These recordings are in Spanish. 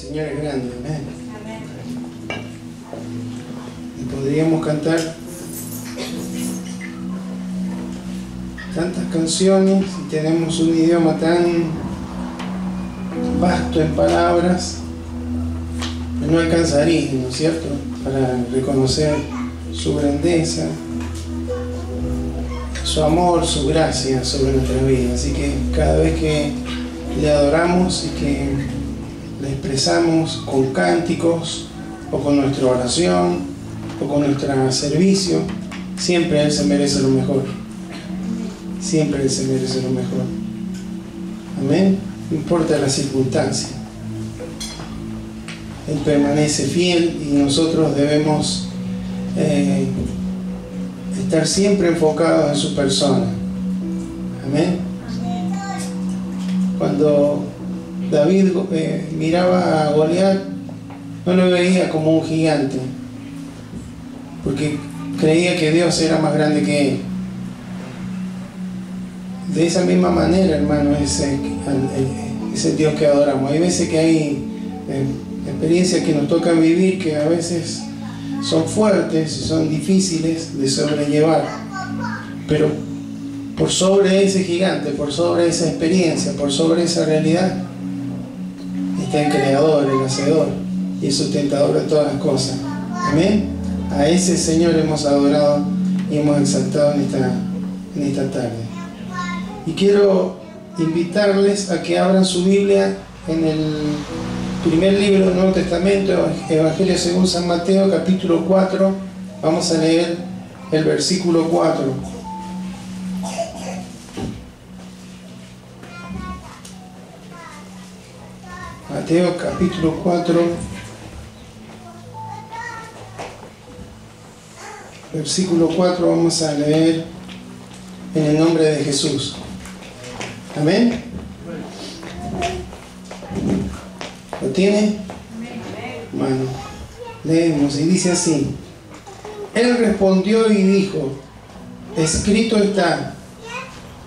Señor es grande, amén. Y podríamos cantar tantas canciones y tenemos un idioma tan vasto en palabras que no alcanzaría, ¿no es cierto?, para reconocer su grandeza, su amor, su gracia sobre nuestra vida. Así que cada vez que le adoramos y que le expresamos con cánticos o con nuestra oración o con nuestro servicio, siempre Él se merece lo mejor. Siempre Él se merece lo mejor. Amén. No importa la circunstancia, Él permanece fiel y nosotros debemos estar siempre enfocados en su persona. Amén. Cuando David miraba a Goliat, no lo veía como un gigante, porque creía que Dios era más grande que él. De esa misma manera, hermano, ese Dios que adoramos. Hay veces que hay experiencias que nos tocan vivir que a veces son fuertes y son difíciles de sobrellevar, pero por sobre ese gigante, por sobre esa experiencia, por sobre esa realidad está el Creador, el Hacedor y el sustentador de todas las cosas. Amén. A ese Señor hemos adorado y hemos exaltado en esta tarde. Y quiero invitarles a que abran su Biblia en el primer libro del Nuevo Testamento, Evangelio según San Mateo, capítulo 4. Vamos a leer el versículo 4. Mateo capítulo 4, versículo 4, vamos a leer en el nombre de Jesús. Amén. ¿Lo tiene? Bueno, leemos y dice así: Él respondió y dijo: escrito está,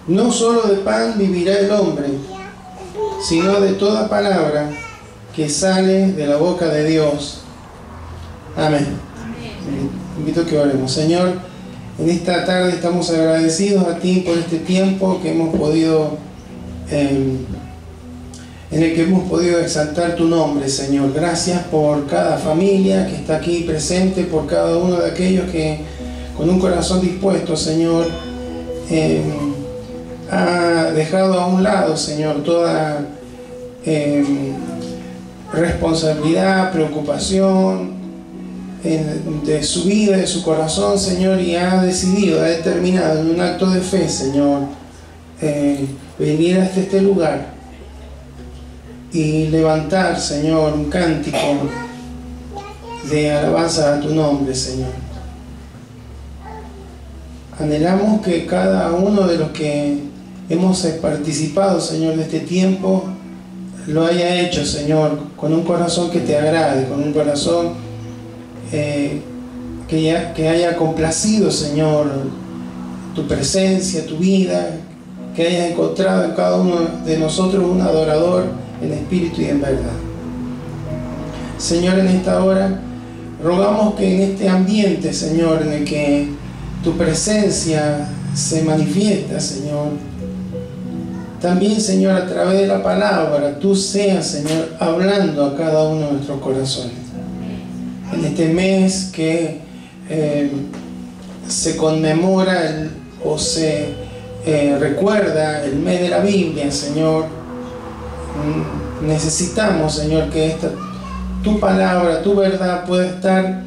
no solo de pan vivirá el hombre, sino de toda palabra que sale de la boca de Dios. Amén. Invito a que oremos. Señor, en esta tarde estamos agradecidos a ti por este tiempo que hemos podido en el que hemos podido exaltar tu nombre, Señor. Gracias por cada familia que está aquí presente, por cada uno de aquellos que con un corazón dispuesto, Señor, ha dejado a un lado, Señor, toda responsabilidad, preocupación de su vida, de su corazón, Señor, y ha decidido, ha determinado en un acto de fe, Señor, venir hasta este lugar y levantar, Señor, un cántico de alabanza a tu nombre, Señor. Anhelamos que cada uno de los que hemos participado, Señor, de este tiempo, lo haya hecho, Señor, con un corazón que te agrade, con un corazón que haya complacido, Señor, tu presencia, tu vida, que hayas encontrado en cada uno de nosotros un adorador en espíritu y en verdad. Señor, en esta hora rogamos que en este ambiente, Señor, en el que tu presencia se manifiesta, Señor, también, Señor, a través de la palabra, tú seas, Señor, hablando a cada uno de nuestros corazones. En este mes que se conmemora o se recuerda el mes de la Biblia, Señor, necesitamos, Señor, que tu palabra, tu verdad pueda estar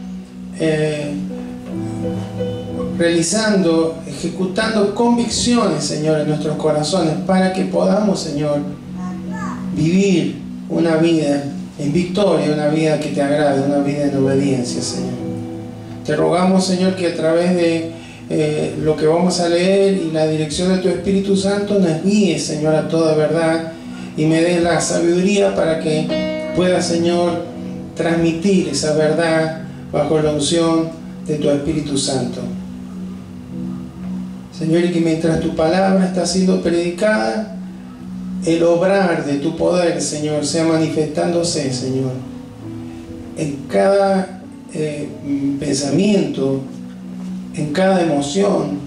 realizando, ejecutando convicciones, Señor, en nuestros corazones, para que podamos, Señor, vivir una vida en victoria, una vida que te agrade, una vida en obediencia, Señor. Te rogamos, Señor, que a través de lo que vamos a leer y la dirección de tu Espíritu Santo nos guíes, Señor, a toda verdad y me des la sabiduría para que pueda, Señor, transmitir esa verdad bajo la unción de tu Espíritu Santo. Señor, y que mientras tu palabra está siendo predicada, el obrar de tu poder, Señor, sea manifestándose, Señor, en cada pensamiento, en cada emoción,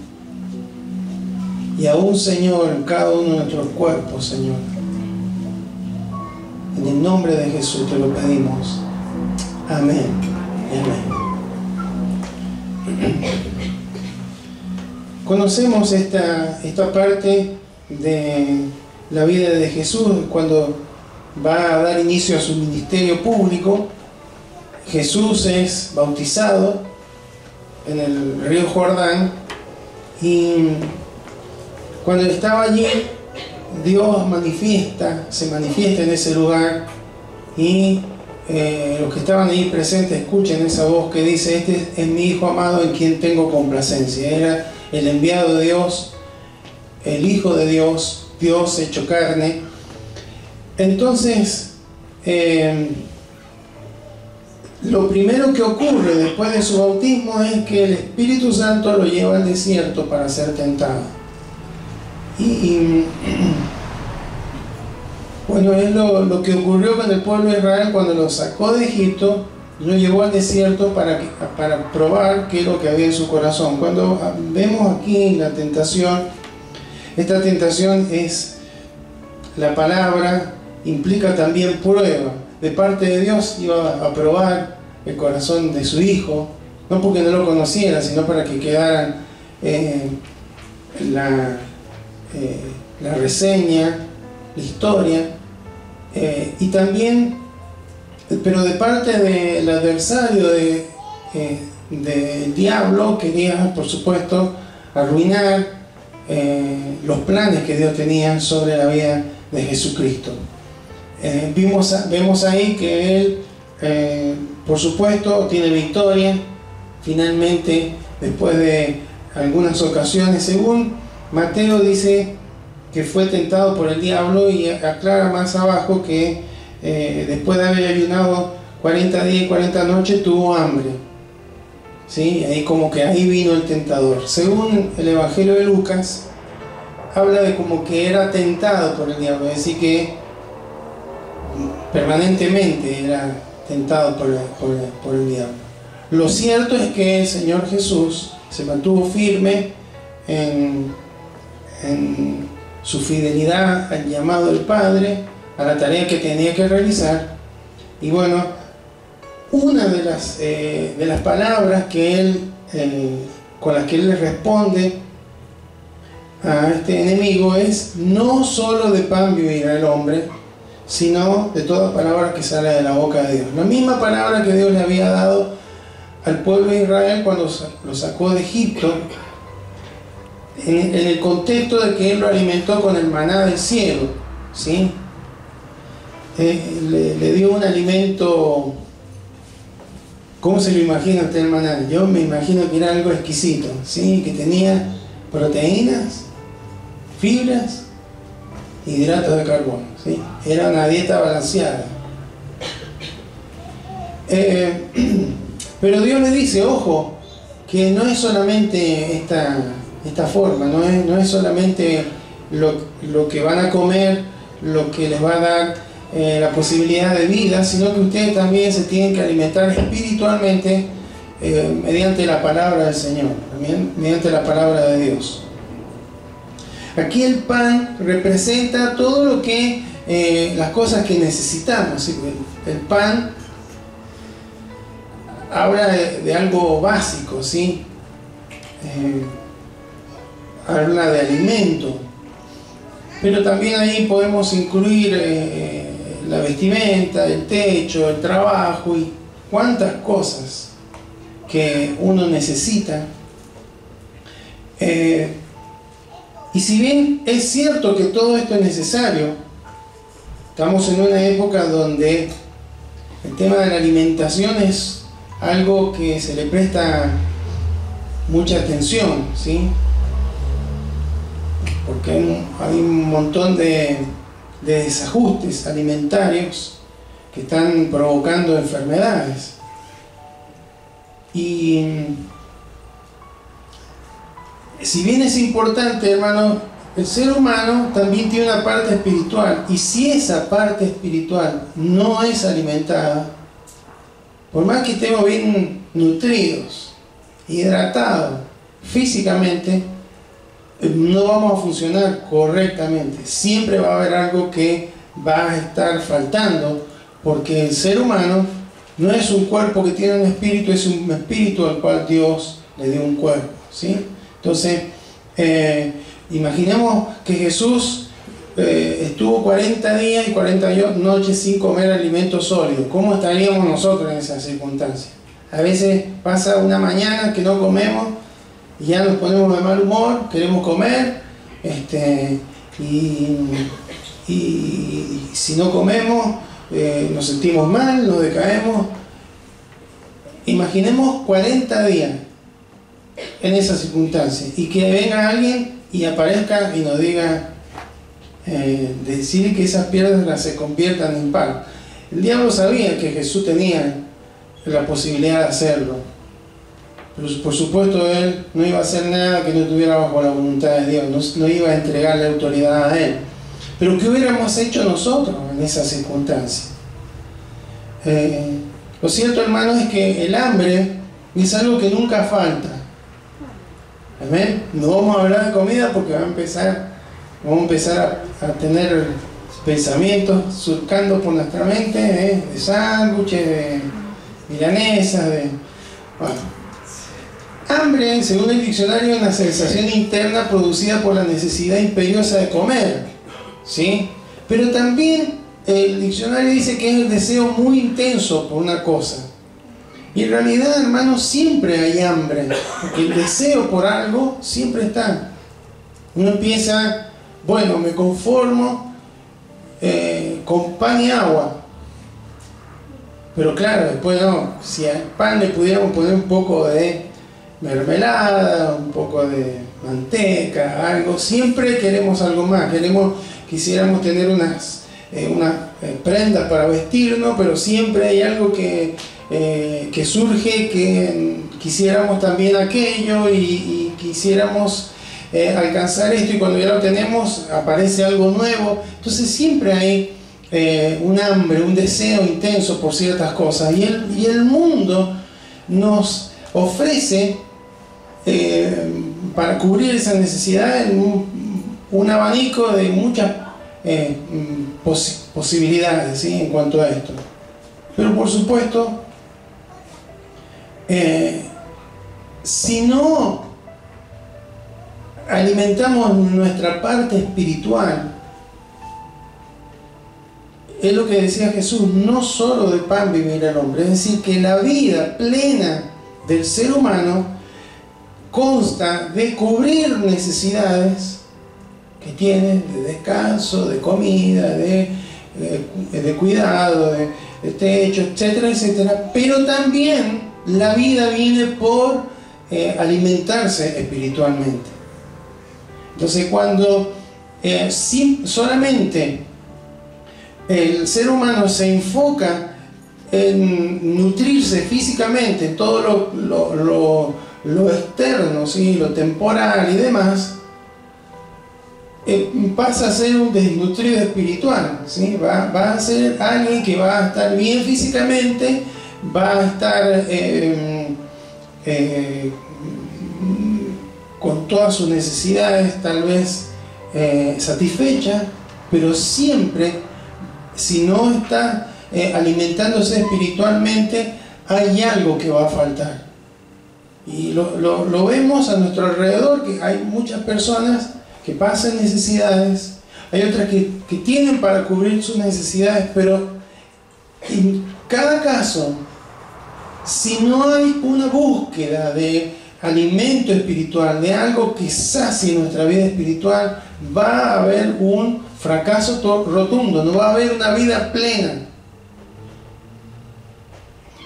y aún, Señor, en cada uno de nuestros cuerpos, Señor. En el nombre de Jesús te lo pedimos. Amén. Amén. Conocemos esta parte de la vida de Jesús cuando va a dar inicio a su ministerio público. Jesús es bautizado en el río Jordán, y cuando estaba allí, Dios se manifiesta en ese lugar, y los que estaban ahí presentes escuchan esa voz que dice: este es mi Hijo amado en quien tengo complacencia. Era el enviado de Dios, el Hijo de Dios, Dios hecho carne. Entonces, lo primero que ocurre después de su bautismo es que el Espíritu Santo lo lleva al desierto para ser tentado. Bueno, es lo que ocurrió con el pueblo de Israel cuando lo sacó de Egipto. Lo llevó al desierto para probar qué es lo que había en su corazón. Cuando vemos aquí la tentación, esta tentación es la palabra, implica también prueba. De parte de Dios iba a probar el corazón de su Hijo, no porque no lo conociera, sino para que quedaran la reseña, la historia, y también, pero de parte del adversario del diablo, quería, por supuesto, arruinar los planes que Dios tenía sobre la vida de Jesucristo. Vemos ahí que Él, por supuesto, tiene victoria, finalmente, después de algunas ocasiones. Según Mateo dice que fue tentado por el diablo, y aclara más abajo que después de haber ayunado 40 días y 40 noches tuvo hambre. ¿Sí? Ahí como que ahí vino el tentador. Según el Evangelio de Lucas, habla de como que era tentado por el diablo, es decir, que permanentemente era tentado por el diablo. Lo cierto es que el Señor Jesús se mantuvo firme en su fidelidad al llamado del Padre, a la tarea que tenía que realizar. Y bueno, una de las palabras que con las que él le responde a este enemigo es: no solo de pan vivirá el hombre, sino de toda palabra que sale de la boca de Dios. La misma palabra que Dios le había dado al pueblo de Israel cuando lo sacó de Egipto, en el contexto de que Él lo alimentó con el maná del cielo, ¿sí? Le dio un alimento. ¿Cómo se lo imagina usted el maná? Yo me imagino que era algo exquisito, ¿sí? Que tenía proteínas, fibras, hidratos de carbono, ¿sí? Era una dieta balanceada. Pero Dios le dice: ojo, que no es solamente esta forma, no es solamente lo que van a comer, lo que les va a dar la posibilidad de vida, sino que ustedes también se tienen que alimentar espiritualmente mediante la palabra del Señor, también mediante la palabra de Dios. Aquí el pan representa todo lo que las cosas que necesitamos. ¿Sí? El pan habla de algo básico, ¿sí? Habla de alimento, pero también ahí podemos incluir la vestimenta, el techo, el trabajo y cuántas cosas que uno necesita. Y si bien es cierto que todo esto es necesario, estamos en una época donde el tema de la alimentación es algo que se le presta mucha atención, ¿sí? Porque hay un montón de desajustes alimentarios que están provocando enfermedades. Y si bien es importante, hermano, el ser humano también tiene una parte espiritual, y si esa parte espiritual no es alimentada, por más que estemos bien nutridos, hidratados físicamente, no vamos a funcionar correctamente. Siempre va a haber algo que va a estar faltando, porque el ser humano no es un cuerpo que tiene un espíritu, es un espíritu al cual Dios le dio un cuerpo, ¿sí? Entonces, imaginemos que Jesús estuvo 40 días y 40 noches sin comer alimentos sólidos. ¿Cómo estaríamos nosotros en esas circunstancias? A veces pasa una mañana que no comemos y ya nos ponemos de mal humor, queremos comer, y si no comemos nos sentimos mal, nos decaemos. Imaginemos 40 días en esas circunstancias y que venga alguien y aparezca y nos diga, decir que esas piedras se conviertan en pan. El diablo sabía que Jesús tenía la posibilidad de hacerlo, pero por supuesto él no iba a hacer nada que no estuviera bajo la voluntad de Dios, no iba a entregarle autoridad a él. Pero ¿qué hubiéramos hecho nosotros en esas circunstancias? Lo cierto, hermanos, es que el hambre es algo que nunca falta. Amén. No vamos a hablar de comida porque vamos a empezar a tener pensamientos surcando por nuestra mente, de sándwiches, de milanesas, bueno. Hambre, según el diccionario, es una sensación interna producida por la necesidad imperiosa de comer, ¿sí? Pero también el diccionario dice que es el deseo muy intenso por una cosa. Y en realidad, hermanos, siempre hay hambre, porque el deseo por algo siempre está. Uno empieza, bueno, me conformo con pan y agua. Pero claro, después no, si al pan le pudiéramos poner un poco de mermelada, un poco de manteca, algo, siempre queremos algo más, quisiéramos tener unas prendas para vestirnos, pero siempre hay algo que surge, que quisiéramos también aquello y quisiéramos alcanzar esto, y cuando ya lo tenemos aparece algo nuevo. Entonces siempre hay un hambre, un deseo intenso por ciertas cosas, y el mundo nos ofrece para cubrir esa necesidad un abanico de muchas posibilidades, ¿sí? En cuanto a esto. Pero por supuesto, si no alimentamos nuestra parte espiritual, es lo que decía Jesús, no solo de pan vivirá el hombre. Es decir, que la vida plena del ser humano consta de cubrir necesidades que tiene, de descanso, de comida, de cuidado, de techo, etcétera, etcétera. Pero también la vida viene por alimentarse espiritualmente. Entonces, cuando solamente el ser humano se enfoca en nutrirse físicamente, en todo lo externo, ¿sí? Lo temporal y demás, pasa a ser un desnutrido espiritual, ¿sí? Va a ser alguien que va a estar bien físicamente, va a estar con todas sus necesidades tal vez satisfecha, pero siempre, si no está alimentándose espiritualmente, hay algo que va a faltar. Y lo vemos a nuestro alrededor, que hay muchas personas que pasan necesidades, hay otras que tienen para cubrir sus necesidades, pero en cada caso, si no hay una búsqueda de alimento espiritual, de algo que sacie nuestra vida espiritual, va a haber un fracaso rotundo, no va a haber una vida plena.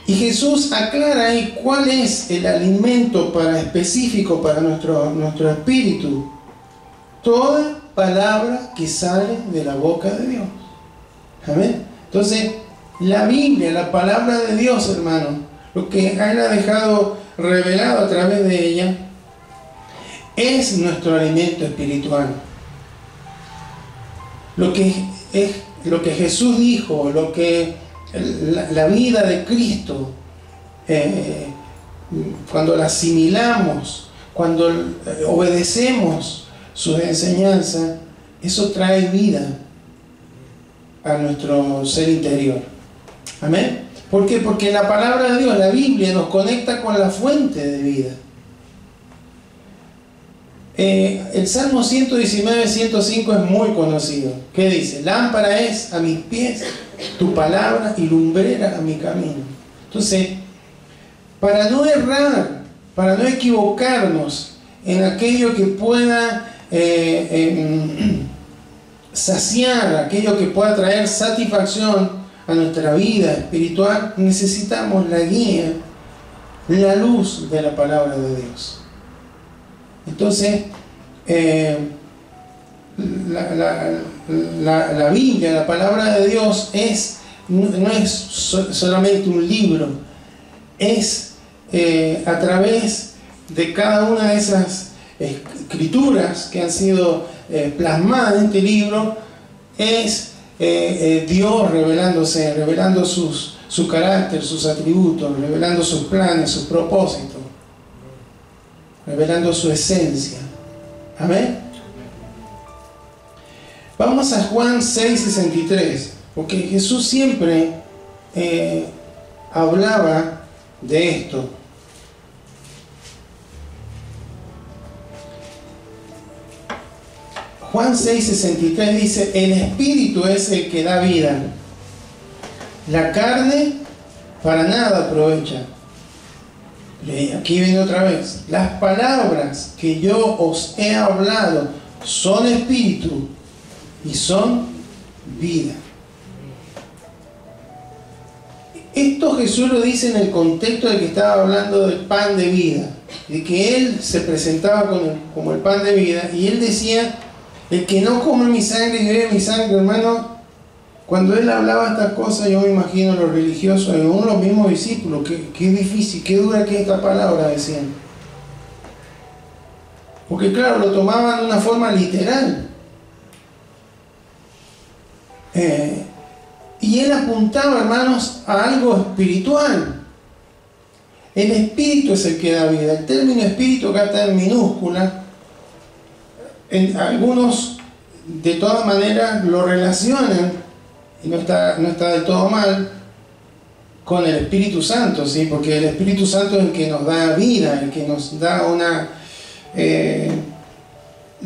Y Jesús aclara ahí cuál es el alimento específico para nuestro espíritu. Toda palabra que sale de la boca de Dios. Amén. Entonces, la Biblia, la palabra de Dios, hermano, lo que Él ha dejado revelado a través de ella, es nuestro alimento espiritual. lo que Jesús dijo, lo que la vida de Cristo, cuando la asimilamos, cuando obedecemos sus enseñanzas, eso trae vida a nuestro ser interior. Amén. ¿Por qué? Porque la palabra de Dios, la Biblia, nos conecta con la fuente de vida. El Salmo 119, 105 es muy conocido. ¿Qué dice? Lámpara es a mis pies tu palabra y lumbrera a mi camino. Entonces, para no errar, para no equivocarnos en aquello que pueda saciar, aquello que pueda traer satisfacción a nuestra vida espiritual, necesitamos la guía, la luz de la palabra de Dios. Entonces, la Biblia, la palabra de Dios, no es solamente un libro, es a través de cada una de esas escrituras que han sido plasmadas en este libro, es Dios revelándose, revelando su carácter, sus atributos, revelando sus planes, sus propósitos, revelando su esencia. Amén. Vamos a Juan 6:63, porque Jesús siempre hablaba de esto. Juan 6:63 dice: el Espíritu es el que da vida, la carne para nada aprovecha. Aquí viene otra vez: las palabras que yo os he hablado son espíritu y son vida. Esto Jesús lo dice en el contexto de que estaba hablando del pan de vida, de que Él se presentaba como el pan de vida, y Él decía: el que no come mi sangre y bebe mi sangre, hermano. Cuando Él hablaba estas cosas, yo me imagino a los religiosos, y aún los mismos discípulos, qué difícil, qué dura que es esta palabra, decían. Porque claro, lo tomaban de una forma literal. Y Él apuntaba, hermanos, a algo espiritual. El espíritu es el que da vida. El término espíritu acá está en minúscula. Algunos de todas maneras lo relacionan, y no está del todo mal, con el Espíritu Santo, ¿sí? Porque el Espíritu Santo es el que nos da vida, el que nos da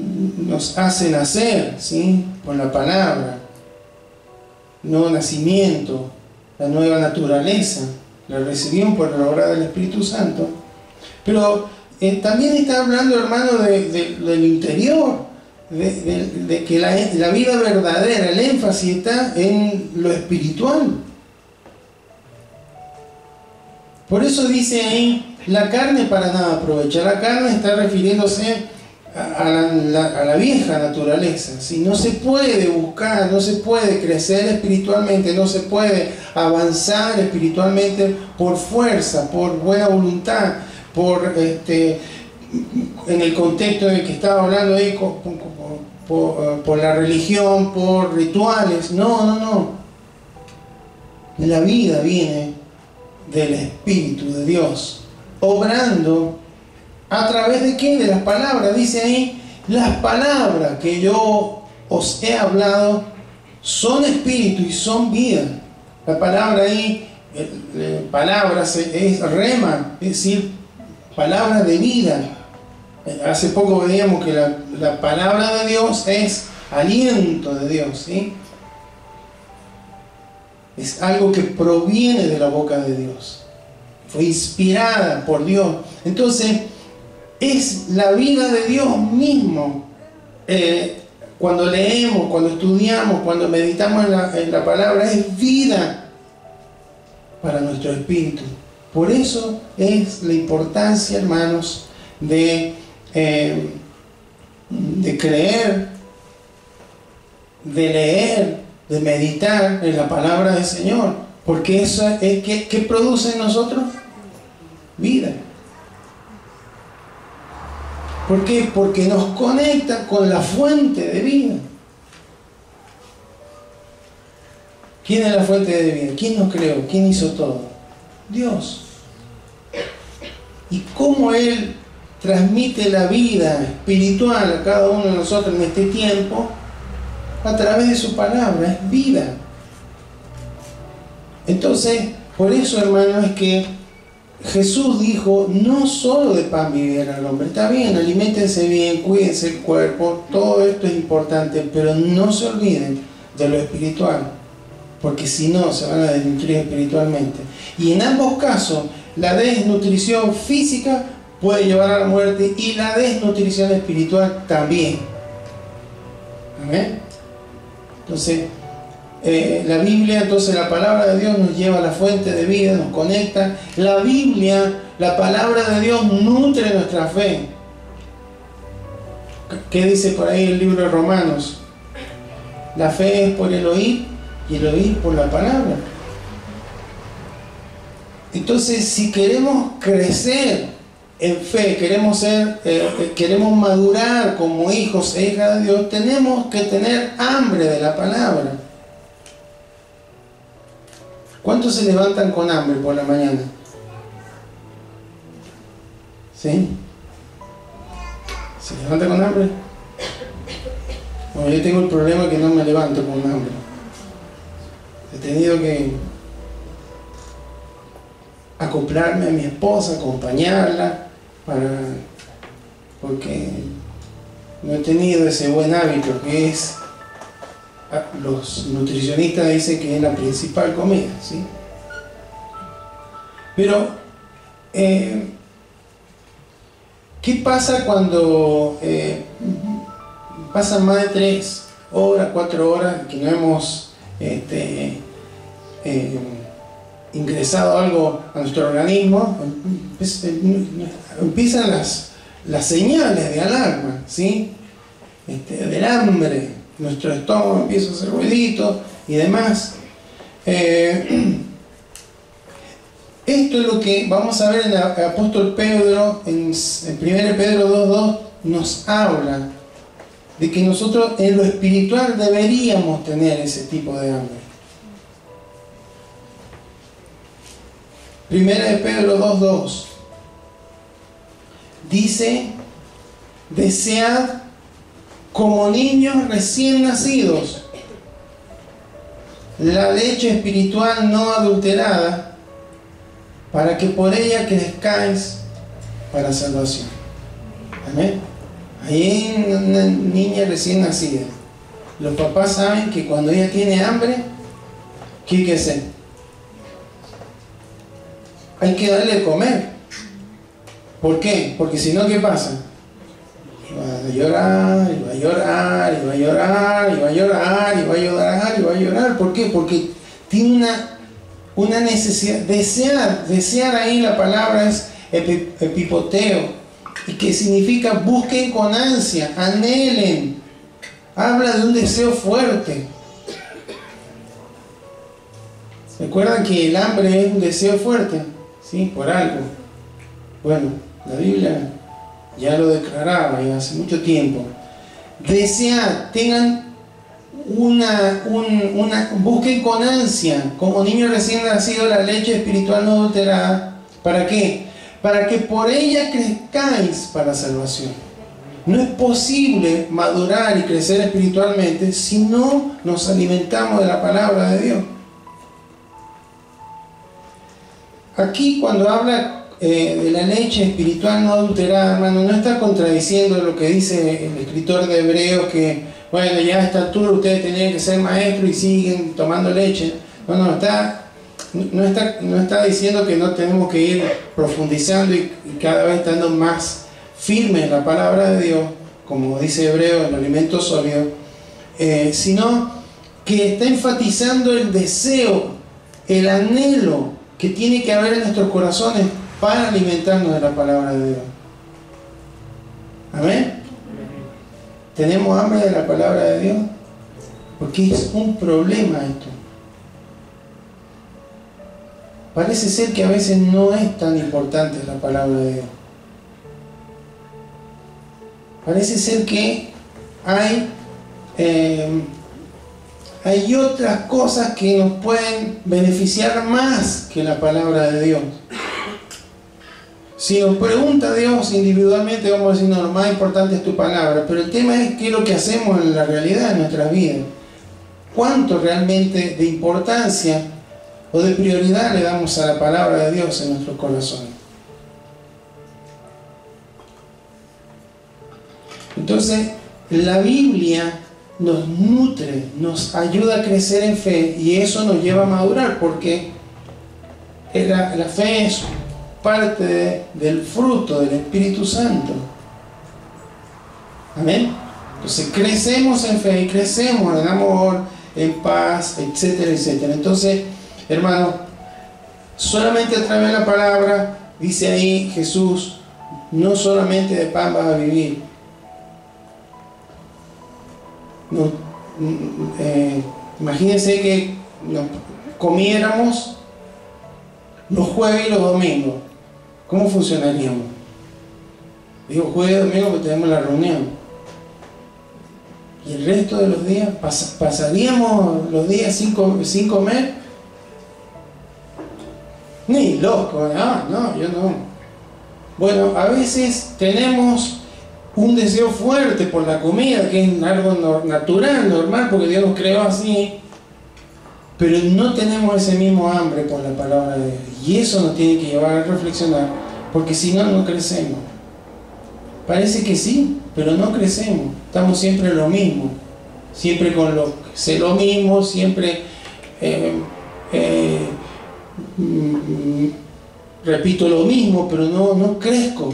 nos hace nacer, ¿sí? Por la palabra, nuevo nacimiento, la nueva naturaleza, la recibimos por la obra del Espíritu Santo. Pero también está hablando, hermano, del interior, de que la vida verdadera, el énfasis está en lo espiritual. Por eso dice ahí: la carne para nada aprovecha. La carne está refiriéndose a la vieja naturaleza, ¿sí? No se puede buscar, no se puede crecer espiritualmente, no se puede avanzar espiritualmente por fuerza, por buena voluntad, en el contexto de que estaba hablando ahí, por la religión, por rituales. No. La vida viene del Espíritu de Dios, obrando a través de ¿qué? De las palabras. Dice ahí: las palabras que yo os he hablado son espíritu y son vida. La palabra ahí, palabras, es rema, es decir, palabras de vida. Hace poco veíamos que la palabra de Dios es aliento de Dios, ¿sí? Es algo que proviene de la boca de Dios, fue inspirada por Dios. Entonces, es la vida de Dios mismo. Cuando leemos, cuando estudiamos, cuando meditamos en la palabra, es vida para nuestro espíritu. Por eso es la importancia, hermanos, de creer, de leer, de meditar en la palabra del Señor, porque eso es ¿qué produce en nosotros? Vida. ¿Por qué? Porque nos conecta con la fuente de vida. ¿Quién es la fuente de vida? ¿Quién nos creó? ¿Quién hizo todo? Dios. Y cómo Él transmite la vida espiritual a cada uno de nosotros en este tiempo a través de su palabra, es vida. Entonces, por eso, hermanos, es que Jesús dijo, no solo de pan vivirá el hombre. Está bien, aliméntense bien, cuídense el cuerpo, todo esto es importante, pero no se olviden de lo espiritual, porque si no, se van a desnutrir espiritualmente. Y en ambos casos, la desnutrición física puede llevar a la muerte y la desnutrición espiritual también. ¿Amén? Entonces, la Biblia, entonces la palabra de Dios nos lleva a la fuente de vida, nos conecta. La Biblia, la palabra de Dios nutre nuestra fe. ¿Qué dice por ahí el libro de Romanos? La fe es por el oír y el oír por la palabra. Entonces, si queremos crecer en fe, queremos madurar como hijos e hijas de Dios, tenemos que tener hambre de la palabra. ¿Cuántos se levantan con hambre por la mañana? ¿Sí? ¿Se levanta con hambre? Bueno, yo tengo el problema que no me levanto con hambre. He tenido que acoplarme a mi esposa, acompañarla, porque no he tenido ese buen hábito que es, los nutricionistas dicen que es la principal comida, ¿sí? Pero, ¿qué pasa cuando pasan más de 3 horas, 4 horas que no hemos ingresado algo a nuestro organismo? Empiezan las señales de alarma, ¿sí? Del hambre, nuestro estómago empieza a hacer ruidito y demás. Esto es lo que vamos a ver en el apóstol Pedro, en 1 Pedro 2:2, nos habla de que nosotros en lo espiritual deberíamos tener ese tipo de hambre. 1 Pedro 2:2 dice: desead como niños recién nacidos la leche espiritual no adulterada, para que por ella crezcáis para salvación. Amén. Ahí hay una niña recién nacida. Los papás saben que cuando ella tiene hambre, ¿qué hay que hacer? Hay que darle de comer. ¿Por qué? Porque si no, ¿qué pasa? Va a llorar, y va a llorar, y va a llorar, y va a llorar, y va a llorar, y va a llorar. ¿Por qué? Porque tiene una necesidad. Desear ahí la palabra es epipoteo, y que significa busquen con ansia, anhelen. Habla de un deseo fuerte. ¿Recuerdan que el hambre es un deseo fuerte? ¿Sí? Por algo. Bueno, la Biblia ya lo declaraba ya hace mucho tiempo. Desead, tengan busquen con ansia, como niños recién nacidos, la leche espiritual no adulterada. ¿Para qué? Para que por ella crezcáis para salvación. No es posible madurar y crecer espiritualmente si no nos alimentamos de la palabra de Dios. Aquí cuando habla de la leche espiritual no adulterada, hermano, no está contradiciendo lo que dice el escritor de Hebreos, que bueno, ya a esta altura ustedes tenían que ser maestros y siguen tomando leche. No está diciendo que no tenemos que ir profundizando y cada vez estando más firmes en la palabra de Dios, como dice Hebreo, el alimento sólido, sino que está enfatizando el deseo, el anhelo que tiene que haber en nuestros corazones para alimentarnos de la palabra de Dios. Amén. ¿Tenemos hambre de la palabra de Dios? Porque es un problema esto. Parece ser que a veces no es tan importante la palabra de Dios. Parece ser que hay hay otras cosas que nos pueden beneficiar más que la palabra de Dios. Si nos pregunta Dios individualmente, vamos a decir, no, lo más importante es tu palabra, pero el tema es qué es lo que hacemos en la realidad, en nuestras vidas. ¿Cuánto realmente de importancia o de prioridad le damos a la palabra de Dios en nuestros corazones? Entonces, la Biblia nos nutre, nos ayuda a crecer en fe, y eso nos lleva a madurar, porque la fe es parte del fruto del Espíritu Santo. Amén. Entonces crecemos en fe y crecemos en amor, en paz, etcétera, etcétera. Entonces, hermanos, solamente a través de la palabra, dice ahí Jesús, no solamente de pan vas a vivir. No, imagínense que nos comiéramos los jueves y los domingos. ¿Cómo funcionaríamos? Digo jueves y domingo porque tenemos la reunión. Y el resto de los días, ¿pasaríamos los días sin comer? Ni loco, no, yo no. Bueno, a veces tenemos un deseo fuerte por la comida, que es algo natural, normal, porque Dios nos creó así, pero no tenemos ese mismo hambre por la palabra de Dios, y eso nos tiene que llevar a reflexionar, porque si no, no crecemos. Parece que sí, pero no crecemos, estamos siempre en lo mismo, siempre con sé lo mismo, siempre repito lo mismo, pero no crezco.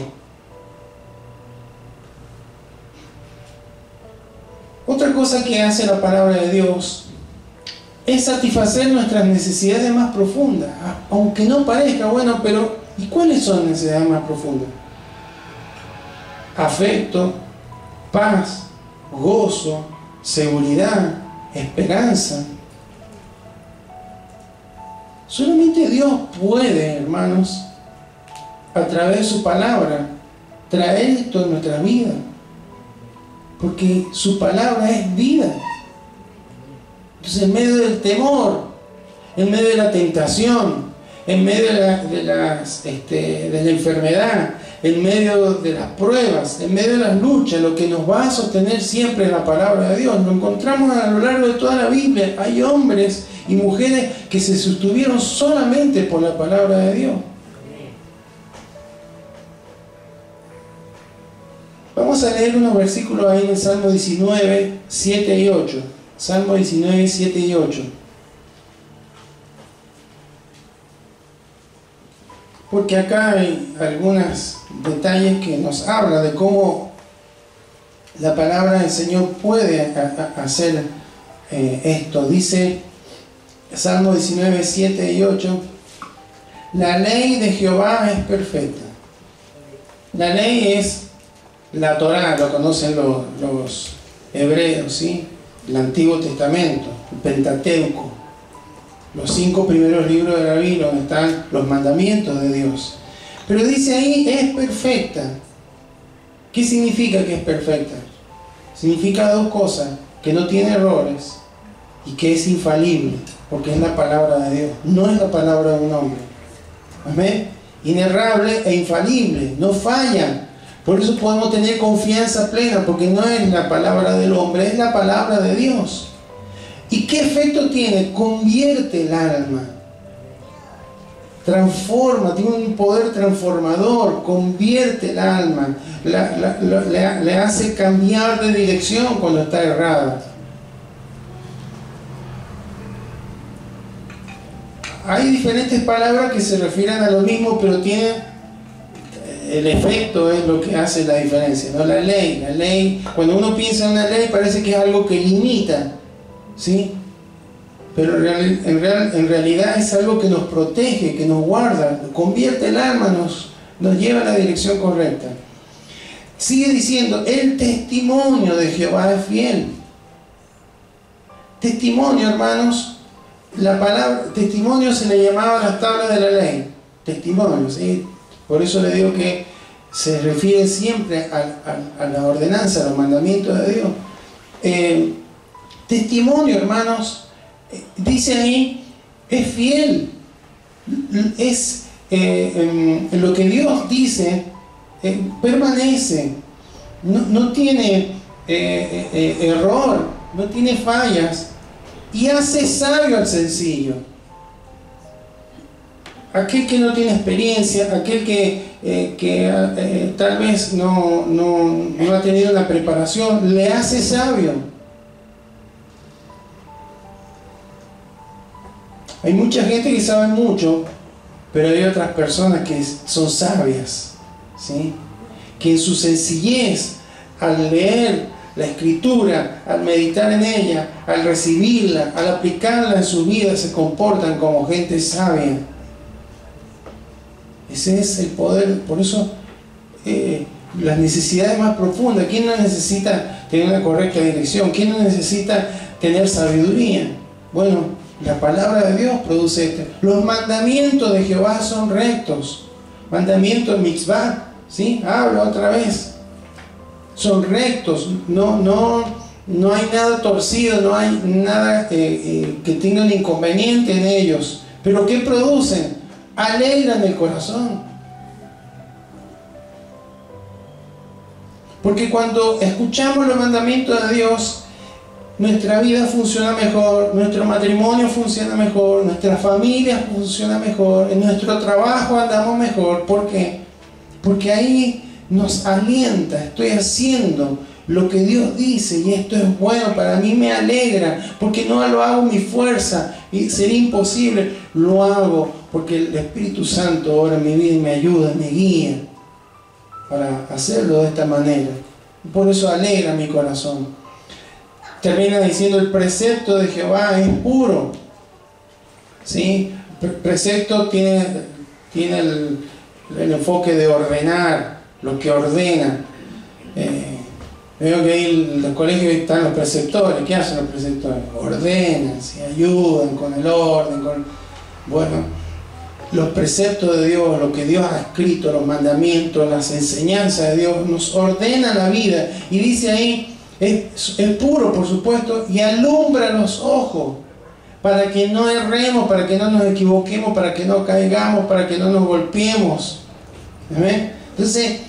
Otra cosa que hace la palabra de Dios es satisfacer nuestras necesidades más profundas, aunque no parezca, bueno, pero ¿y cuáles son las necesidades más profundas? Afecto, paz, gozo, seguridad, esperanza. Solamente Dios puede, hermanos, a través de su palabra, traer esto en nuestra vida. Porque su palabra es vida. Entonces, en medio del temor, en medio de la tentación, en medio de la enfermedad, en medio de las pruebas, en medio de las luchas, lo que nos va a sostener siempre es la palabra de Dios. Lo encontramos a lo largo de toda la Biblia. Hay hombres y mujeres que se sostuvieron solamente por la palabra de Dios. Vamos a leer unos versículos ahí en el Salmo 19, 7 y 8. Salmo 19, 7 y 8. Porque acá hay algunos detalles que nos hablan de cómo la palabra del Señor puede hacer esto. Dice Salmo 19, 7 y 8. La ley de Jehová es perfecta. La ley es la Torá, lo conocen los hebreos, ¿sí? El Antiguo Testamento, el Pentateuco, los 5 primeros libros de la Biblia, donde están los mandamientos de Dios. Pero dice ahí, es perfecta. ¿Qué significa que es perfecta? Significa dos cosas: que no tiene errores y que es infalible, porque es la palabra de Dios, no es la palabra de un hombre. Amén. Inerrable e infalible, no falla. Por eso podemos tener confianza plena, porque no es la palabra del hombre, es la palabra de Dios. ¿Y qué efecto tiene? Convierte el alma, transforma, tiene un poder transformador, convierte el alma, le hace cambiar de dirección cuando está errada. Hay diferentes palabras que se refieren a lo mismo, pero tienen... El efecto es lo que hace la diferencia, ¿no? La ley, cuando uno piensa en una ley parece que es algo que limita, ¿sí? Pero en realidad es algo que nos protege, que nos guarda, convierte el alma, nos lleva a la dirección correcta. Sigue diciendo, el testimonio de Jehová es fiel. Testimonio, hermanos, la palabra testimonio se le llamaba a las tablas de la ley, testimonio, ¿sí? Por eso le digo que se refiere siempre a la ordenanza, a los mandamientos de Dios. testimonio, hermanos, dice ahí, es fiel. Es lo que Dios dice, permanece. No tiene error, no tiene fallas, y hace sabio al sencillo. Aquel que no tiene experiencia, aquel que tal vez no ha tenido una preparación, le hace sabio. Hay mucha gente que sabe mucho, pero hay otras personas que son sabias, ¿sí? Que en su sencillez, al leer la Escritura, al meditar en ella, al recibirla, al aplicarla en su vida, se comportan como gente sabia. Ese es el poder. Por eso las necesidades más profundas. ¿Quién no necesita tener una correcta dirección? ¿Quién no necesita tener sabiduría? Bueno, la palabra de Dios produce esto. Los mandamientos de Jehová son rectos. Mandamientos mitzvah, ¿sí? Hablo otra vez. Son rectos. No hay nada torcido, no hay nada que tenga un inconveniente en ellos. ¿Pero qué producen? Alegran el corazón. Porque cuando escuchamos los mandamientos de Dios, nuestra vida funciona mejor, nuestro matrimonio funciona mejor, nuestra familia funciona mejor, en nuestro trabajo andamos mejor. ¿Por qué? Porque ahí nos alienta, estoy haciendo lo que Dios dice y esto es bueno, para mí me alegra, porque no lo hago en mi fuerza y sería imposible, lo hago porque el Espíritu Santo obra en mi vida y me ayuda, me guía para hacerlo de esta manera. Por eso alegra mi corazón. Termina diciendo, el precepto de Jehová es puro, ¿sí? Precepto tiene el enfoque de ordenar, lo que ordena. Veo que ahí en los colegios están los preceptores. ¿Qué hacen los preceptores? Ordenan, ¿sí? Ayudan con el orden. Bueno, los preceptos de Dios, lo que Dios ha escrito, los mandamientos, las enseñanzas de Dios, nos ordenan la vida. Y dice ahí, es puro, por supuesto, y alumbra los ojos, para que no erremos, para que no nos equivoquemos, para que no caigamos, para que no nos golpeemos. ¿Amén? Entonces,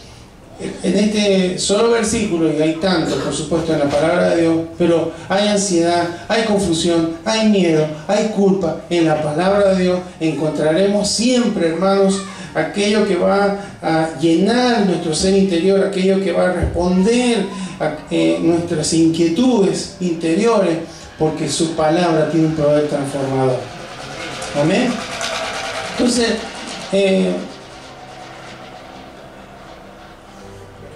en este solo versículo, y hay tanto, por supuesto, en la palabra de Dios, pero hay ansiedad, hay confusión, hay miedo, hay culpa. En la palabra de Dios encontraremos siempre, hermanos, aquello que va a llenar nuestro ser interior, aquello que va a responder a nuestras inquietudes interiores, porque su palabra tiene un poder transformador. Amén. Entonces,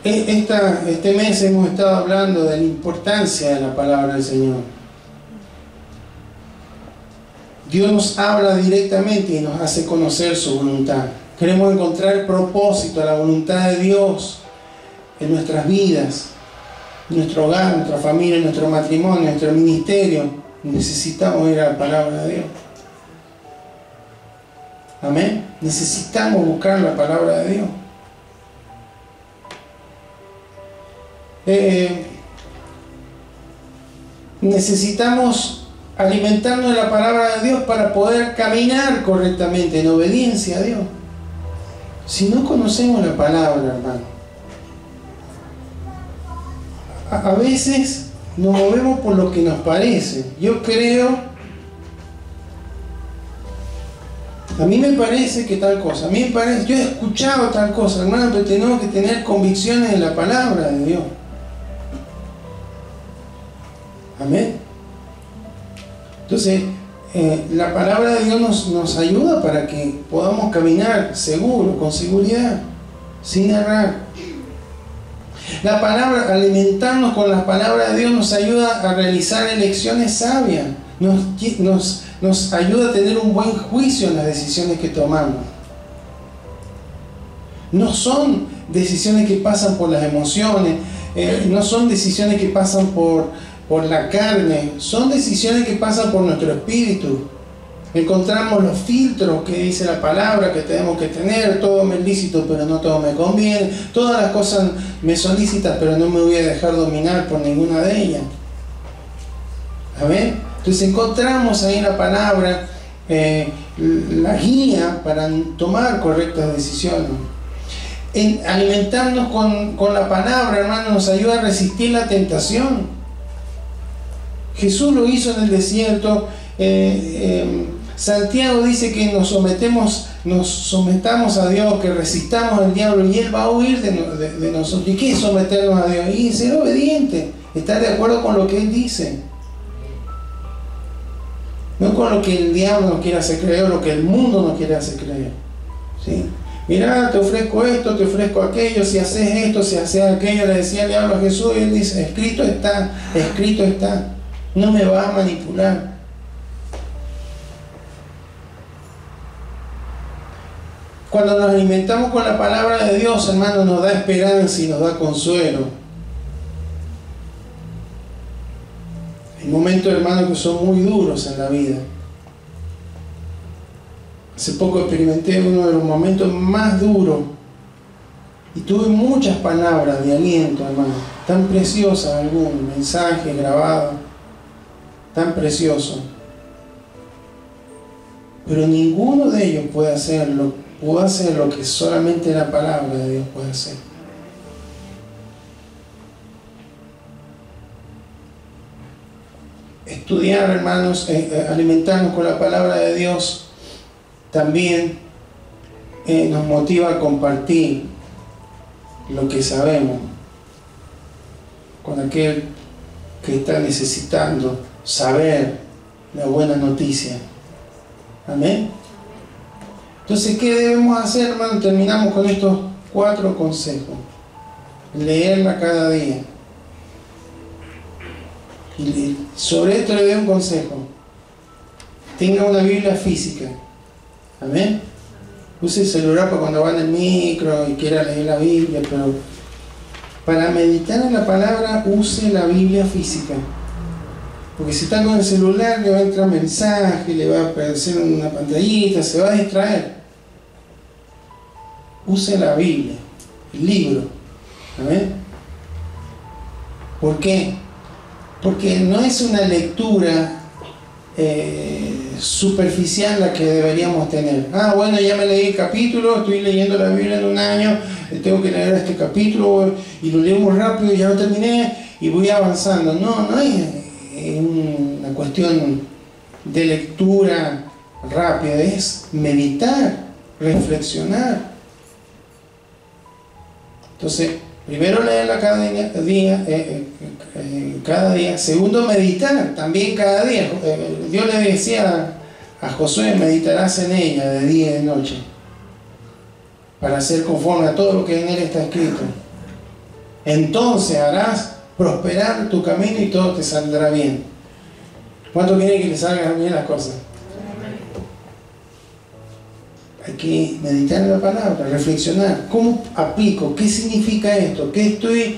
este mes hemos estado hablando de la importancia de la palabra del Señor. Dios nos habla directamente y nos hace conocer su voluntad. Queremos encontrar el propósito, la voluntad de Dios en nuestras vidas, en nuestro hogar, en nuestra familia, en nuestro matrimonio, en nuestro ministerio. Necesitamos ir a la palabra de Dios. Amén. Necesitamos buscar la palabra de Dios. Necesitamos alimentarnos de la palabra de Dios para poder caminar correctamente en obediencia a Dios. Si no conocemos la palabra, hermano, a veces nos movemos por lo que nos parece. Yo creo, a mí me parece que tal cosa, a mí me parece, yo he escuchado tal cosa, hermano, pero tenemos que tener convicciones en la palabra de Dios. Amén. Entonces, la palabra de Dios nos ayuda para que podamos caminar seguro, con seguridad, sin errar. La palabra, alimentarnos con la palabra de Dios nos ayuda a realizar elecciones sabias, nos ayuda a tener un buen juicio en las decisiones que tomamos. No son decisiones que pasan por las emociones, no son decisiones que pasan por la carne, son decisiones que pasan por nuestro espíritu. Encontramos los filtros que dice la palabra que tenemos que tener. Todo me es lícito, pero no todo me conviene. Todas las cosas me son lícitas, pero no me voy a dejar dominar por ninguna de ellas. Amén. Entonces encontramos ahí en la palabra la guía para tomar correctas decisiones. Alimentarnos con la palabra, hermano, nos ayuda a resistir la tentación. Jesús lo hizo en el desierto. Santiago dice que nos sometamos a Dios, que resistamos al diablo y Él va a huir de nosotros. ¿Y qué es someternos a Dios? Y ser obediente, estar de acuerdo con lo que Él dice. No con lo que el diablo nos quiere hacer creer o lo que el mundo nos quiere hacer creer. ¿Sí? Mira, te ofrezco esto, te ofrezco aquello, si haces esto, si haces aquello, le decía el diablo a Jesús, y Él dice, escrito está, no me va a manipular. Cuando nos alimentamos con la palabra de Dios, hermano, nos da esperanza y nos da consuelo. Hay momentos, hermano, que son muy duros en la vida. Hace poco experimenté uno de los momentos más duros y tuve muchas palabras de aliento, hermano, tan preciosas, algún mensaje grabado, tan precioso. Pero ninguno de ellos puede hacer lo que solamente la palabra de Dios puede hacer. Estudiar, hermanos, alimentarnos con la palabra de Dios también nos motiva a compartir lo que sabemos con aquel que está necesitando saber la buena noticia. Amén. Entonces, ¿qué debemos hacer, hermano? Terminamos con estos 4 consejos. Leerla cada día. Y sobre esto le doy un consejo. Tenga una Biblia física. Amén. Use el celular para cuando va en el micro y quiera leer la Biblia, pero para meditar en la palabra, use la Biblia física. Porque si está con el celular, le va a entrar mensaje, le va a aparecer una pantallita, se va a distraer. Use la Biblia, el libro. ¿Amén? ¿Por qué? Porque no es una lectura superficial la que deberíamos tener. Ah, bueno, ya me leí el capítulo, estoy leyendo la Biblia en un año, tengo que leer este capítulo y lo leo muy rápido y ya lo terminé y voy avanzando. No es una cuestión de lectura rápida, es meditar, reflexionar. Entonces, primero leerla cada día. Segundo, meditar también cada día. Dios le decía a Josué, meditarás en ella de día y de noche para ser conforme a todo lo que en él está escrito. Entonces harás prosperar tu camino y todo te saldrá bien. ¿Cuánto quieren que le salgan bien las cosas? Hay que meditar en la palabra, reflexionar. ¿Cómo aplico? ¿Qué significa esto? ¿Qué estoy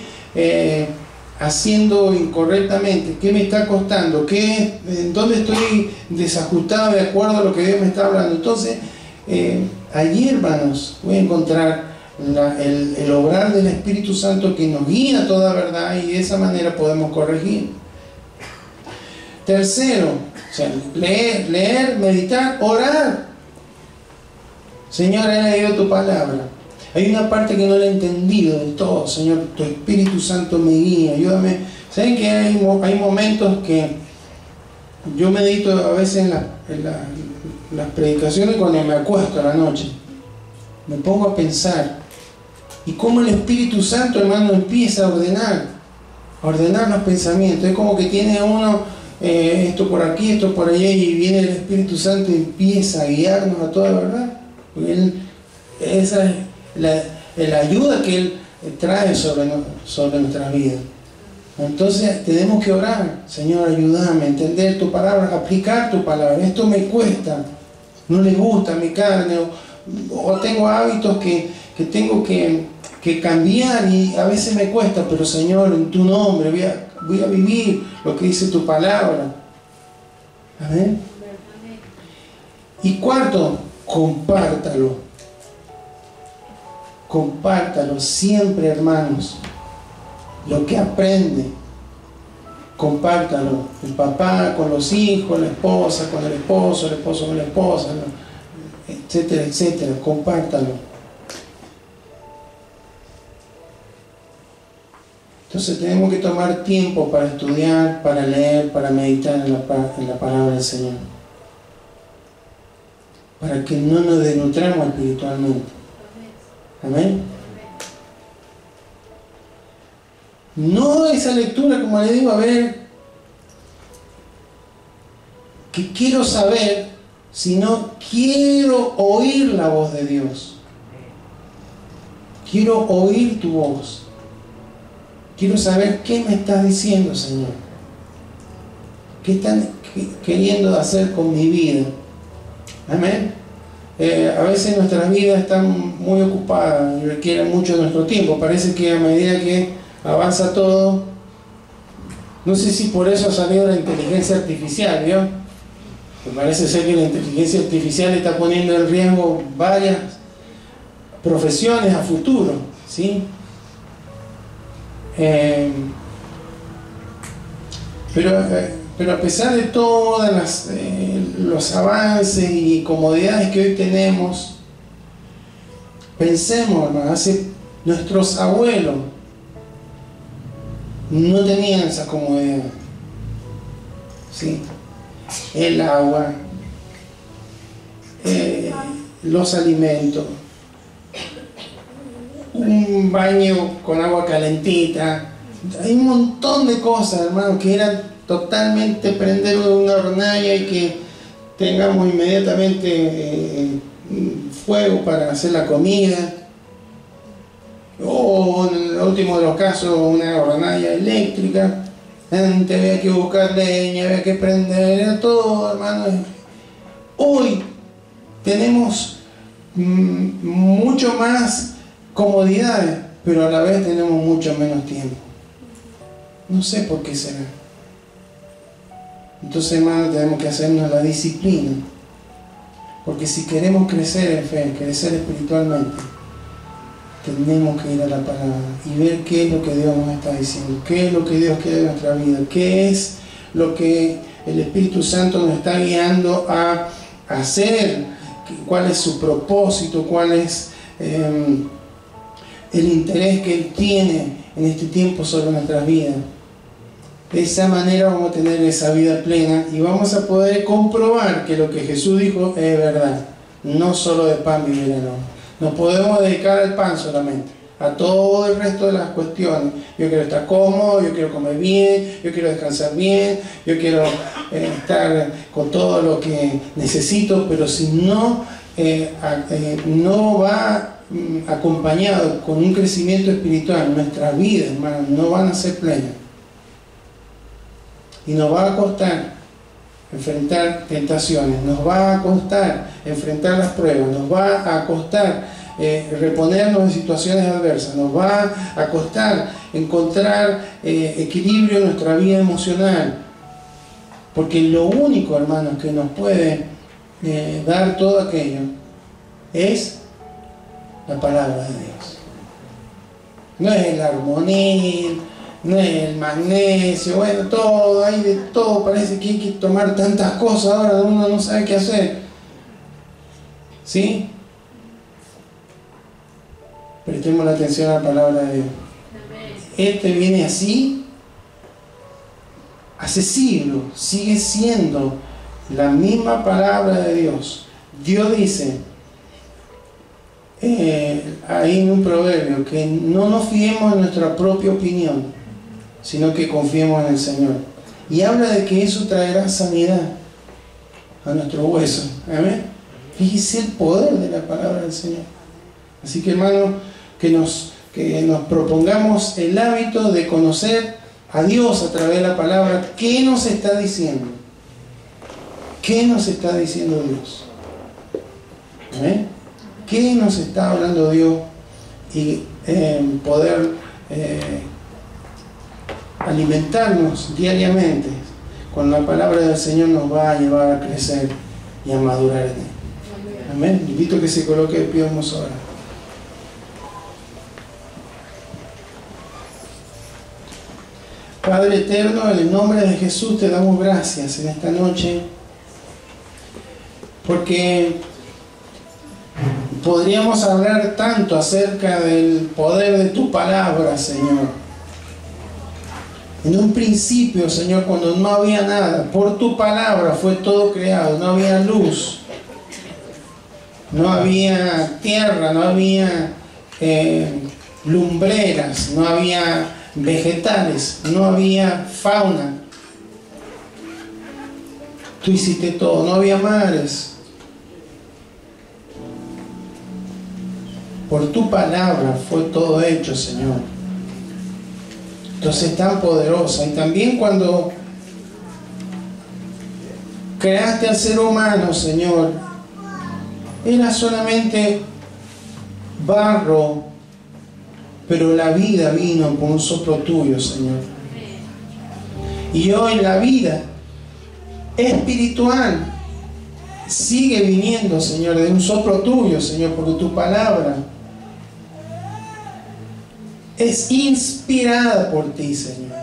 haciendo incorrectamente? ¿Qué me está costando? ¿Dónde estoy desajustado de acuerdo a lo que Dios me está hablando? Entonces, allí, hermanos, voy a encontrar el obrar del Espíritu Santo que nos guía a toda verdad y de esa manera podemos corregir. Tercero, o sea, leer, meditar, orar. Señor, he leído tu palabra. Hay una parte que no la he entendido del todo. Señor, tu Espíritu Santo me guía, ayúdame. ¿Saben que hay momentos que yo medito a veces en las predicaciones cuando me acuesto a la noche? Me pongo a pensar. Y cómo el Espíritu Santo, hermano, empieza a ordenar los pensamientos. Es como que tiene uno esto por aquí, esto por allá, y viene el Espíritu Santo y empieza a guiarnos a toda verdad. Esa es la ayuda que Él trae sobre nuestra vida. Entonces tenemos que orar. Señor, ayúdame a entender tu palabra, aplicar tu palabra. Esto me cuesta, no le gusta a mi carne, o tengo hábitos que tengo que cambiar y a veces me cuesta, pero Señor, en tu nombre voy a vivir lo que dice tu palabra. Amén. Y cuarto, compártalo siempre, hermanos, lo que aprende. compártalo. El papá con los hijos, la esposa con el esposo con la esposa, etcétera, etcétera. Compártalo. Entonces tenemos que tomar tiempo para estudiar, para leer, para meditar en la palabra del Señor. Para que no nos desnutramos espiritualmente. Amén. No esa lectura, como le digo, a ver, que quiero saber, sino quiero oír la voz de Dios. Quiero oír tu voz. Quiero saber qué me estás diciendo, Señor. ¿Qué están queriendo hacer con mi vida? Amén. A veces nuestras vidas están muy ocupadas y requieren mucho de nuestro tiempo. Parece que a medida que avanza todo, no sé si por eso ha salido la inteligencia artificial, ¿vio? Me parece ser que la inteligencia artificial está poniendo en riesgo varias profesiones a futuro, ¿sí? Pero a pesar de todos los avances y comodidades que hoy tenemos, pensemos, hermano, nuestros abuelos no tenían esa comodidad, ¿sí? El agua, los alimentos, un baño con agua calentita. Hay un montón de cosas, hermano, que eran totalmente prender una hornalla y que tengamos inmediatamente fuego para hacer la comida, o en el último de los casos una hornalla eléctrica. Antes había que buscar leña, había que prender, era todo, hermano. Hoy tenemos mucho más comodidades, pero a la vez tenemos mucho menos tiempo. No sé por qué será. Entonces, hermano, tenemos que hacernos la disciplina, porque si queremos crecer en fe, crecer espiritualmente, tenemos que ir a la palabra y ver qué es lo que Dios nos está diciendo, qué es lo que Dios quiere de nuestra vida, qué es lo que el Espíritu Santo nos está guiando a hacer, cuál es su propósito, cuál es el interés que Él tiene en este tiempo sobre nuestras vidas. De esa manera vamos a tener esa vida plena y vamos a poder comprobar que lo que Jesús dijo es verdad. No solo de pan vivirá el hombre. No podemos dedicar al pan solamente, a todo el resto de las cuestiones. Yo quiero estar cómodo, yo quiero comer bien, yo quiero descansar bien, yo quiero estar con todo lo que necesito, pero si no, no va acompañado con un crecimiento espiritual, nuestras vidas, hermanos, no van a ser plenas. Y nos va a costar enfrentar tentaciones, nos va a costar enfrentar las pruebas, nos va a costar reponernos en situaciones adversas, nos va a costar encontrar equilibrio en nuestra vida emocional, porque lo único, hermanos, que nos puede dar todo aquello es la palabra de Dios. No es el armonil, no es el magnesio, bueno, todo, hay de todo, parece que hay que tomar tantas cosas, ahora uno no sabe qué hacer. ¿Sí? Prestemos la atención a la palabra de Dios. Este viene así, hace siglos, sigue siendo la misma palabra de Dios. Dios dice, hay un proverbio, que no nos fiemos en nuestra propia opinión, sino que confiemos en el Señor. Y habla de que eso traerá sanidad a nuestros huesos. Amén. Fíjese el poder de la palabra del Señor. Así que, hermano, que nos propongamos el hábito de conocer a Dios a través de la palabra. ¿Qué nos está diciendo? ¿Qué nos está diciendo Dios? Amén. ¿Qué nos está hablando Dios? Y poder alimentarnos diariamente con la palabra del Señor nos va a llevar a crecer y a madurar en Él. Amén. Invito a que se coloque de pie, vamos ahora. Padre eterno, en el nombre de Jesús te damos gracias en esta noche, porque podríamos hablar tanto acerca del poder de tu palabra, Señor. En un principio, Señor, cuando no había nada, por tu palabra fue todo creado. No había luz, no había tierra, no había lumbreras, no había vegetales, no había fauna. Tú hiciste todo, no había mares. Por tu palabra fue todo hecho, Señor. Entonces, tan poderosa. Y también cuando creaste al ser humano, Señor, era solamente barro, pero la vida vino con un soplo tuyo, Señor. Y hoy la vida espiritual sigue viniendo, Señor, de un soplo tuyo, Señor, porque tu palabra es inspirada por ti, Señor.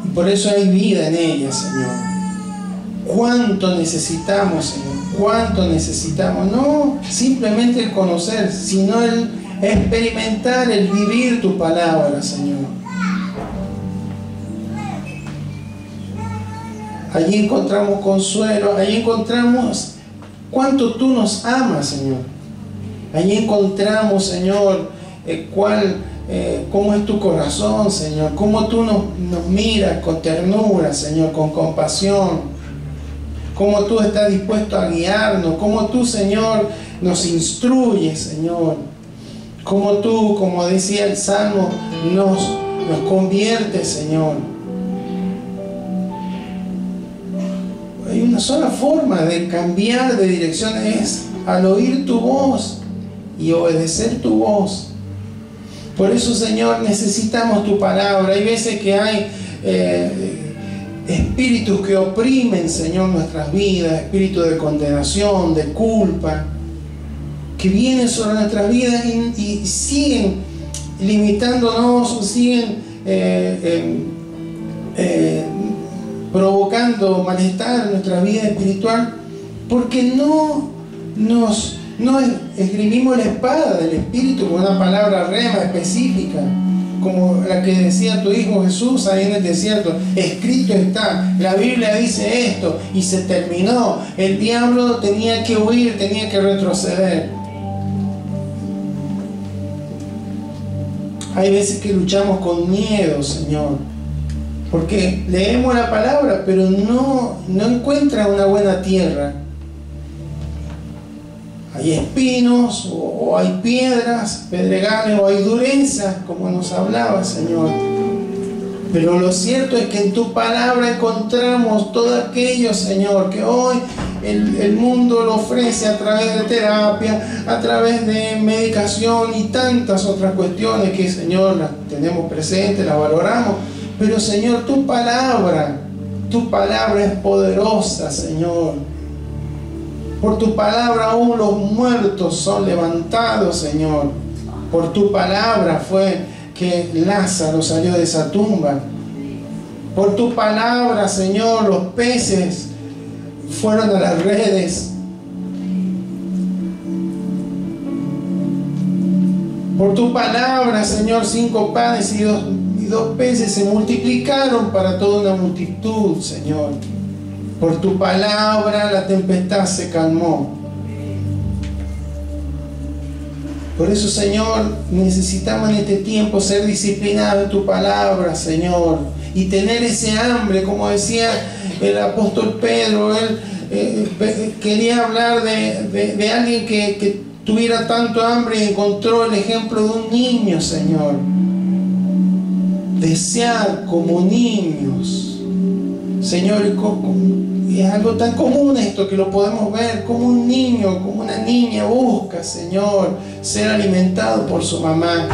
Y por eso hay vida en ella, Señor. ¿Cuánto necesitamos, Señor? ¿Cuánto necesitamos? No simplemente el conocer, sino el experimentar, el vivir tu palabra, Señor. Allí encontramos consuelo, allí encontramos cuánto tú nos amas, Señor. Allí encontramos, Señor, cómo es tu corazón, Señor. Cómo tú nos miras con ternura, Señor, con compasión. Cómo tú estás dispuesto a guiarnos. Cómo tú, Señor, nos instruyes, Señor. Cómo tú, como decía el Salmo, nos conviertes, Señor. Hay una sola forma de cambiar de dirección, es al oír tu voz y obedecer tu voz. Por eso, Señor, necesitamos tu palabra. Hay veces que hay espíritus que oprimen, Señor, nuestras vidas, espíritus de condenación, de culpa, que vienen sobre nuestras vidas y siguen limitándonos, siguen provocando malestar en nuestra vida espiritual, porque no esgrimimos la espada del Espíritu con una palabra rema específica, como la que decía tu Hijo Jesús ahí en el desierto. Escrito está, la Biblia dice esto, y se terminó. El diablo tenía que huir, tenía que retroceder. Hay veces que luchamos con miedo, Señor, porque leemos la palabra, pero no encuentra una buena tierra. Hay espinos, o hay piedras, pedregales, o hay durezas, como nos hablaba, Señor. Pero lo cierto es que en tu palabra encontramos todo aquello, Señor, que hoy el mundo lo ofrece a través de terapia, a través de medicación y tantas otras cuestiones que, Señor, las tenemos presentes, las valoramos. Pero, Señor, tu palabra es poderosa, Señor. Por tu palabra aún los muertos son levantados, Señor. Por tu palabra fue que Lázaro salió de esa tumba. Por tu palabra, Señor, los peces fueron a las redes. Por tu palabra, Señor, 5 panes y dos peces se multiplicaron para toda una multitud, Señor. Por tu palabra la tempestad se calmó. Por eso, Señor, necesitamos en este tiempo ser disciplinados en tu palabra, Señor, y tener ese hambre, como decía el apóstol Pedro. Él quería hablar de alguien que tuviera tanto hambre y encontró el ejemplo de un niño, Señor. Desear como niños, Señor, y es algo tan común esto que lo podemos ver, como un niño, como una niña busca, Señor, ser alimentado por su mamá.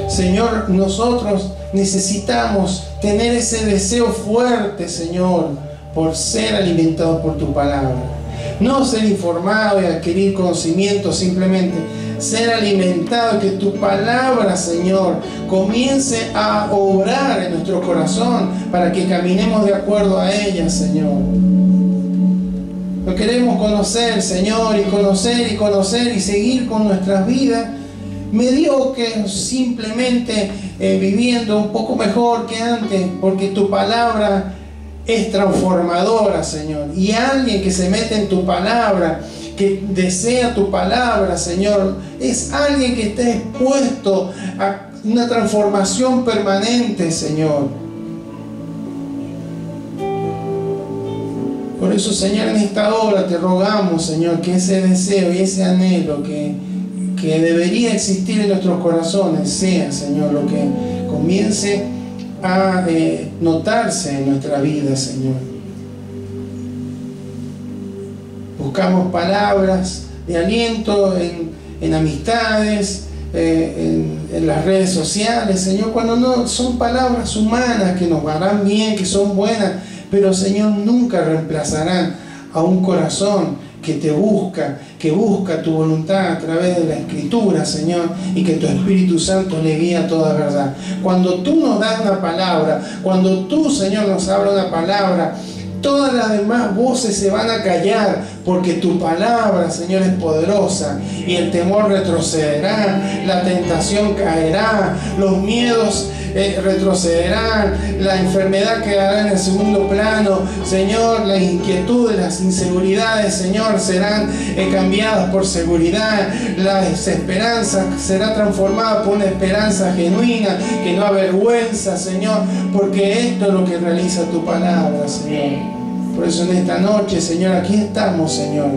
Señor, nosotros necesitamos tener ese deseo fuerte, Señor, por ser alimentados por tu palabra. No ser informado y adquirir conocimiento, simplemente ser alimentado, que tu palabra, Señor, comience a obrar en nuestro corazón para que caminemos de acuerdo a ella, Señor. Lo queremos conocer, Señor, y conocer y conocer y seguir con nuestras vidas mediocres, simplemente viviendo un poco mejor que antes, porque tu palabra es transformadora, Señor. Y alguien que se mete en tu palabra, que desea tu palabra, Señor, es alguien que esté expuesto a una transformación permanente, Señor. Por eso, Señor, en esta hora te rogamos, Señor, que ese deseo y ese anhelo que debería existir en nuestros corazones sea, Señor, lo que comience a notarse en nuestra vida, Señor. Buscamos palabras de aliento en amistades, en las redes sociales, Señor, cuando no son palabras humanas que nos harán bien, que son buenas, pero, Señor, nunca reemplazarán a un corazón que te busca, que busca tu voluntad a través de la Escritura, Señor, y que tu Espíritu Santo le guía a toda verdad. Cuando tú nos das una palabra, cuando tú, Señor, nos habla una palabra, todas las demás voces se van a callar, porque tu palabra, Señor, es poderosa, y el temor retrocederá, la tentación caerá, los miedos retrocederán, la enfermedad quedará en el segundo plano, Señor, las inquietudes, las inseguridades, Señor, serán cambiadas por seguridad, la desesperanza será transformada por una esperanza genuina que no avergüenza, Señor, porque esto es lo que realiza tu palabra, Señor. Por eso en esta noche, Señor, aquí estamos, Señor.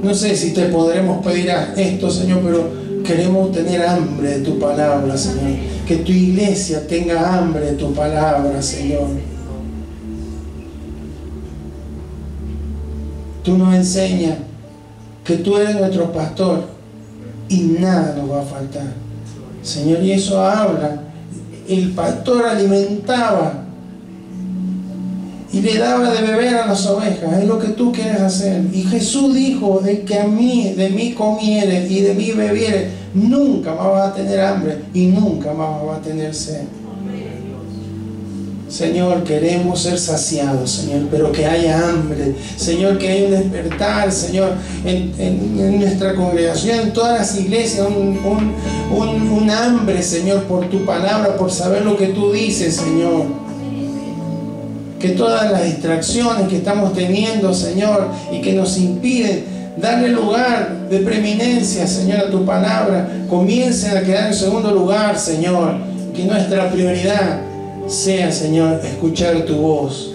No sé si te podremos pedir esto, Señor, pero queremos tener hambre de tu palabra, Señor. Que tu iglesia tenga hambre de tu palabra, Señor. Tú nos enseñas que tú eres nuestro pastor y nada nos va a faltar, Señor. Y eso habla. El pastor alimentaba y le daba de beber a las ovejas. Es lo que tú quieres hacer. Y Jesús dijo: de que de mí comieres y de mí bebieres, nunca más vas a tener hambre y nunca más vas a tener sed. Señor, queremos ser saciados, Señor, pero que haya hambre, Señor, que haya un despertar, Señor, en nuestra congregación, en todas las iglesias, un hambre, Señor, por tu palabra, por saber lo que tú dices, Señor. Que todas las distracciones que estamos teniendo, Señor, y que nos impiden darle lugar de preeminencia, Señor, a tu palabra, comiencen a quedar en segundo lugar, Señor. Que nuestra prioridad sea, Señor, escuchar tu voz.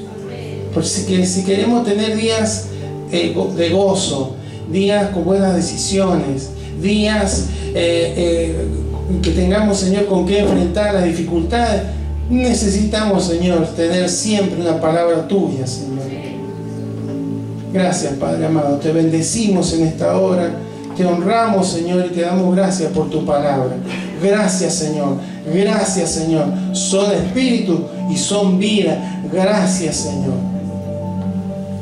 Porque si queremos tener días de gozo, días con buenas decisiones, días que tengamos, Señor, con qué enfrentar las dificultades, necesitamos, Señor, tener siempre una palabra tuya, Señor. Gracias, Padre amado. Te bendecimos en esta hora. Te honramos, Señor, y te damos gracias por tu palabra. Gracias, Señor. Gracias, Señor. Son espíritu y son vida. Gracias, Señor.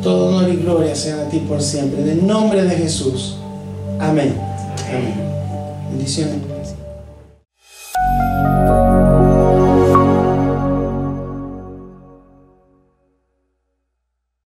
Todo honor y gloria sean a ti por siempre. En el nombre de Jesús. Amén. Amén. Bendiciones.